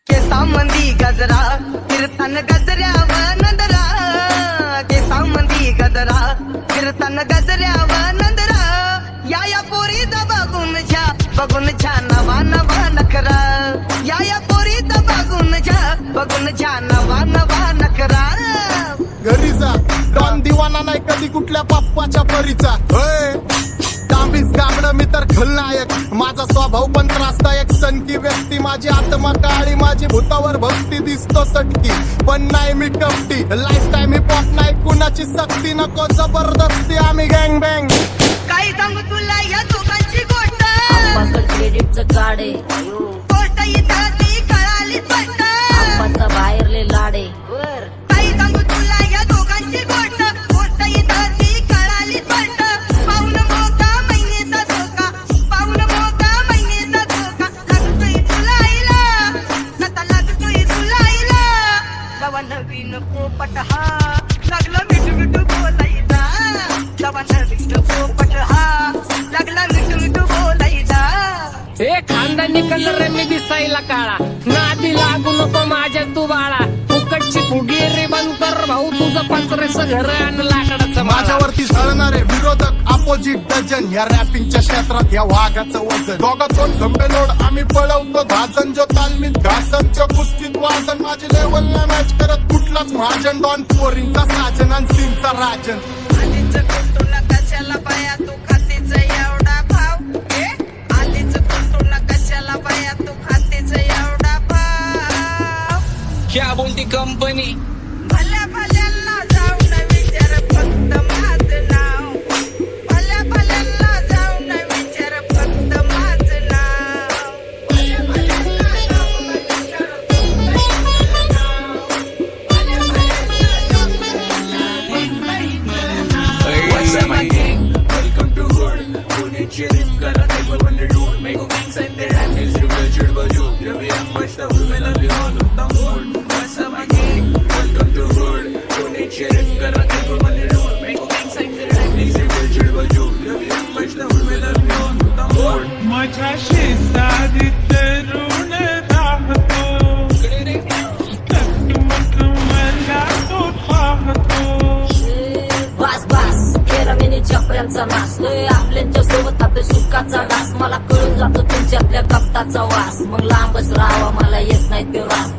केसामंदी गजरा कीर्तन गजऱ्यावर नंदरा, केसामंदी गजरा कीर्तन गजऱ्यावर नंदरा, या पोरीचा बघून छा नवा नवा नखरा, या पोरीचा बघून छा नवा नवा नखरा. घरी जा डॉन दिवाना नाही कधी कुठल्या पप्पाच्या परीचा. तांबीस गाबडं मी तर खलनायक, माझा स्वभाव पण त्रासदायक. सनकी व्यक्ती माझी आत्मा काळी, माझी भूतावर भक्ती दिसतो सटकी, पण नाही मी कपटी. लाईफ टाइम हिपहॉप नाही कुणाची सक्ती, नको जबरदस्ती आम्ही गँग बँग. काय सांगू तुला या दोघांची गोष्ट, क्रेडिटचं काढे गोष्ट इथं ती कळाली पट्ट. आंबाचा बाहेरले लाडे काय सांगू तुला या दोघांची गोष्ट, गोष्ट इथं ती कळाली पट्ट. पाऊन मोका महिनेचा धोका, पाऊन मोका महिनेचा धोका, लागतोय तुला आईला, नका लागतोय तुला आईला. जवा नवीन पोपट हा लागला मिठू मिठू बोलायचा, जवा नवीन पोपट हा लागला मिठू मिठू बोलायचा. हे खानदानी कलर रे मी दिसायला काळा, नादी लागू नको माझ्या तू बाळा. फुकटची फुगीरी बंद कर भाऊ, तुझं पंचरेचं घर आणि लाकडाचं माळा. माझ्यावरती झळणारे विरोधक अपोजिट डझन, या रॅपिंगच्या क्षेत्रात या वाघाचं वजन. दोघात दोन खंबे लोड आम्ही पळवतो धाजन, जो तालमीत घासनच्या कुस्तीत वाजन. माझी लेवल ना मॅच करत कुठलाच महाजन, डॉन पोरींचा साजन आणि सीनचा राजन. आलीच कुंटूला कशाला बाया तू खातीच एवढा भाव, आलीच कुंटूला कशाला बाया तू खातीच एवढा भाव. क्या बोलती कंपनी, भल्या भल्यांना जाऊन विचार फक्त माझं नाव, भल्या भल्यांना जाऊन विचार फक्त माझं नाव, भल्या भल्यांना जाऊन विचार फक्त माझं नाव, भल्या भल्यांना जाऊन What's up, my gang? Welcome to Hood. Pune cheering, kara table when they do. Make a gang send their hand is real chirba ju. Love you, much the women love you all of the mood. What's up, my gang? Welcome to Hood. Pune cheering, kara table when they do. Make a gang send their hand is real chirba ju. Love you, much the women love you all of the mood. माझ्या शेजारीत तरुण राहतो, टकमक मला तो पाहतो. बास बास केला मी चपऱ्यांचा नाश, आपल्यांच्या सोबत आपल्या सुखाचा डास. मला कळून जातो तुमच्यातल्या कपटाचा वास, मग लांबच राहावा मला येत नाही तो रास.